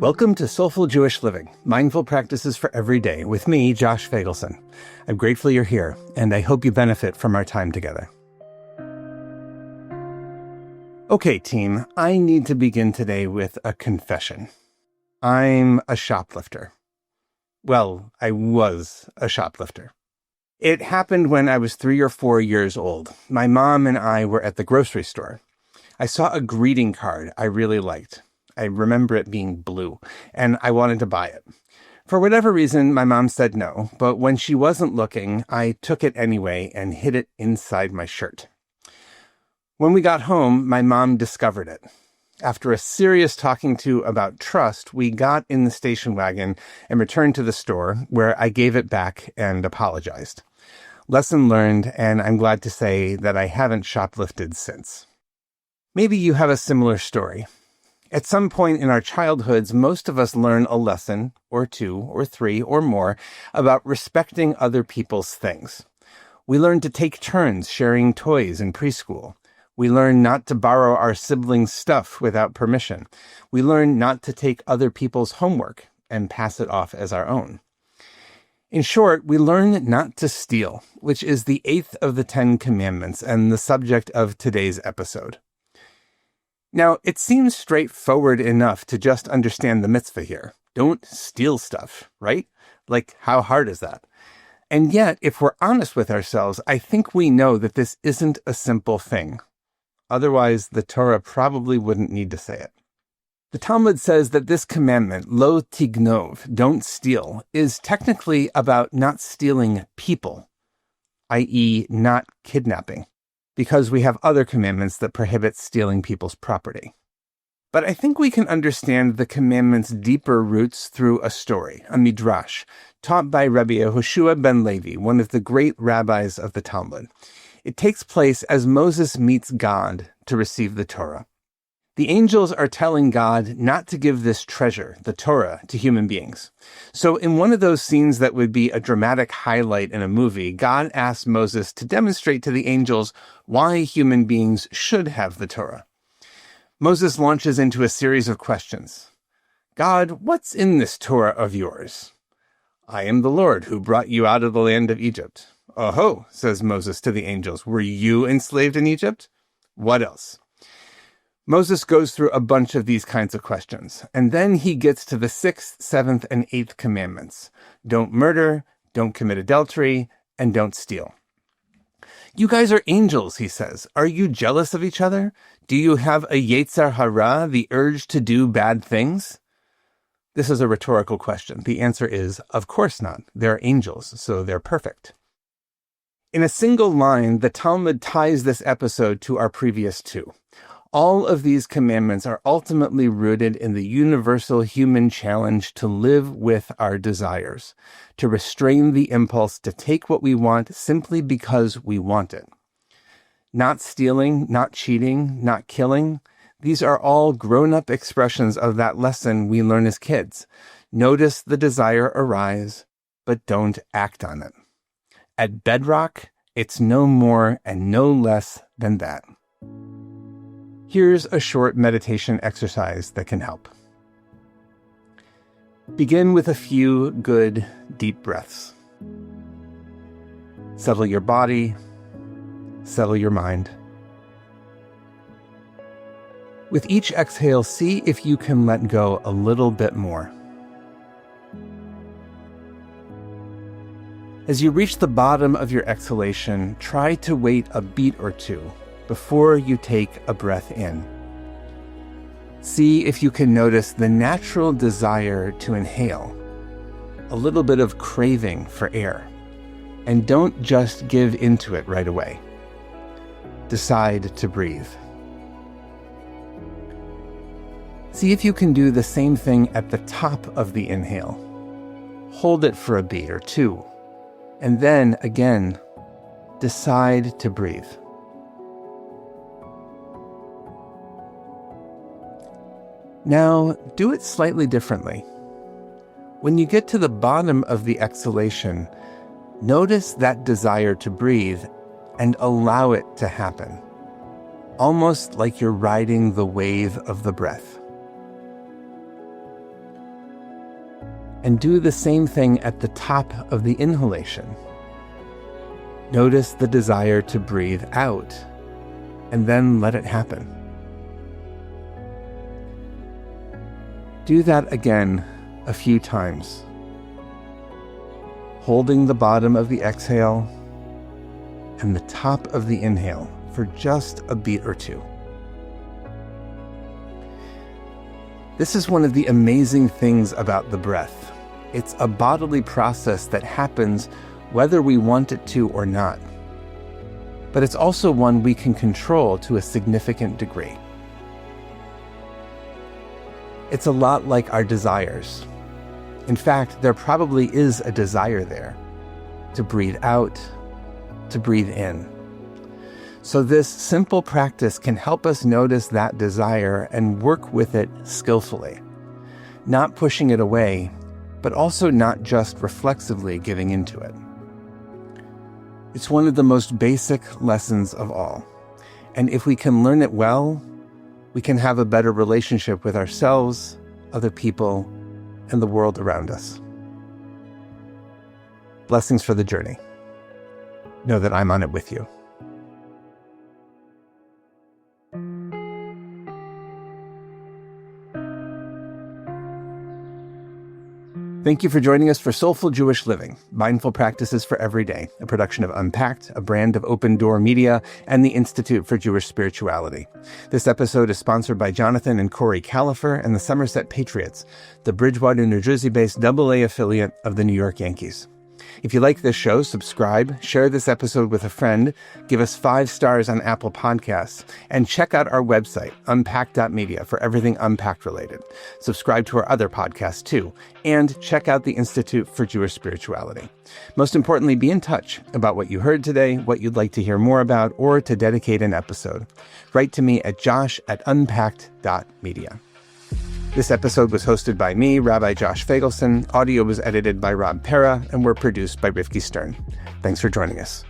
Welcome to Soulful Jewish Living, Mindful Practices for Every Day, with me, Josh Feigelson. I'm grateful you're here, and I hope you benefit from our time together. Okay, team, I need to begin today with a confession. I'm a shoplifter. Well, I was a shoplifter. It happened when I was 3 or 4 years old. My mom and I were at the grocery store. I saw a greeting card I really liked. I remember it being blue, and I wanted to buy it. For whatever reason, my mom said no, but when she wasn't looking, I took it anyway and hid it inside my shirt. When we got home, my mom discovered it. After a serious talking to about trust, we got in the station wagon and returned to the store, where I gave it back and apologized. Lesson learned, and I'm glad to say that I haven't shoplifted since. Maybe you have a similar story. At some point in our childhoods, most of us learn a lesson, or 2, or 3, or more, about respecting other people's things. We learn to take turns sharing toys in preschool. We learn not to borrow our siblings' stuff without permission. We learn not to take other people's homework and pass it off as our own. In short, we learn not to steal, which is the 8th of the 10 Commandments and the subject of today's episode. Now, it seems straightforward enough to just understand the mitzvah here. Don't steal stuff, right? Like, how hard is that? And yet, if we're honest with ourselves, I think we know that this isn't a simple thing. Otherwise, the Torah probably wouldn't need to say it. The Talmud says that this commandment, lo tignov, don't steal, is technically about not stealing people, i.e. not kidnapping, because we have other commandments that prohibit stealing people's property. But I think we can understand the commandment's deeper roots through a story, a midrash, taught by Rabbi Yehoshua ben Levi, one of the great rabbis of the Talmud. It takes place as Moses meets God to receive the Torah. The angels are telling God not to give this treasure, the Torah, to human beings. So in one of those scenes that would be a dramatic highlight in a movie, God asks Moses to demonstrate to the angels why human beings should have the Torah. Moses launches into a series of questions. God, what's in this Torah of yours? I am the Lord who brought you out of the land of Egypt. Oh-ho, says Moses to the angels. Were you enslaved in Egypt? What else? Moses goes through a bunch of these kinds of questions, and then he gets to the 6th, 7th, and 8th commandments. Don't murder, don't commit adultery, and don't steal. You guys are angels, he says. Are you jealous of each other? Do you have a yetzer hara, the urge to do bad things? This is a rhetorical question. The answer is, of course not. They're angels, so they're perfect. In a single line, the Talmud ties this episode to our previous 2. All of these commandments are ultimately rooted in the universal human challenge to live with our desires, to restrain the impulse to take what we want simply because we want it. Not stealing, not cheating, not killing, these are all grown-up expressions of that lesson we learn as kids. Notice the desire arise, but don't act on it. At bedrock, it's no more and no less than that. Here's a short meditation exercise that can help. Begin with a few good, deep breaths. Settle your body, settle your mind. With each exhale, see if you can let go a little bit more. As you reach the bottom of your exhalation, try to wait a beat or two before you take a breath in. See if you can notice the natural desire to inhale, a little bit of craving for air, and don't just give into it right away. Decide to breathe. See if you can do the same thing at the top of the inhale. Hold it for a beat or two, and then again, decide to breathe. Now, do it slightly differently. When you get to the bottom of the exhalation, notice that desire to breathe and allow it to happen, almost like you're riding the wave of the breath. And do the same thing at the top of the inhalation. Notice the desire to breathe out, and then let it happen. Do that again a few times, holding the bottom of the exhale and the top of the inhale for just a beat or two. This is one of the amazing things about the breath. It's a bodily process that happens whether we want it to or not. But it's also one we can control to a significant degree. It's a lot like our desires. In fact, there probably is a desire there to breathe out, to breathe in. So this simple practice can help us notice that desire and work with it skillfully, not pushing it away, but also not just reflexively giving into it. It's one of the most basic lessons of all. And if we can learn it well, we can have a better relationship with ourselves, other people, and the world around us. Blessings for the journey. Know that I'm on it with you. Thank you for joining us for Soulful Jewish Living, Mindful Practices for Every Day, a production of Unpacked, a brand of OpenDor Media, and the Institute for Jewish Spirituality. This episode is sponsored by Jonathan and Corey Califer and the Somerset Patriots, the Bridgewater, New Jersey-based AA affiliate of the New York Yankees. If you like this show, subscribe, share this episode with a friend, give us 5 stars on Apple Podcasts, and check out our website, unpacked.media, for everything Unpacked related. Subscribe to our other podcasts too, and check out the Institute for Jewish Spirituality. Most importantly, be in touch about what you heard today, what you'd like to hear more about, or to dedicate an episode. Write to me at josh@unpacked.media. This episode was hosted by me, Rabbi Josh Feigelson. Audio was edited by Rob Pera, and we're produced by Rivki Stern. Thanks for joining us.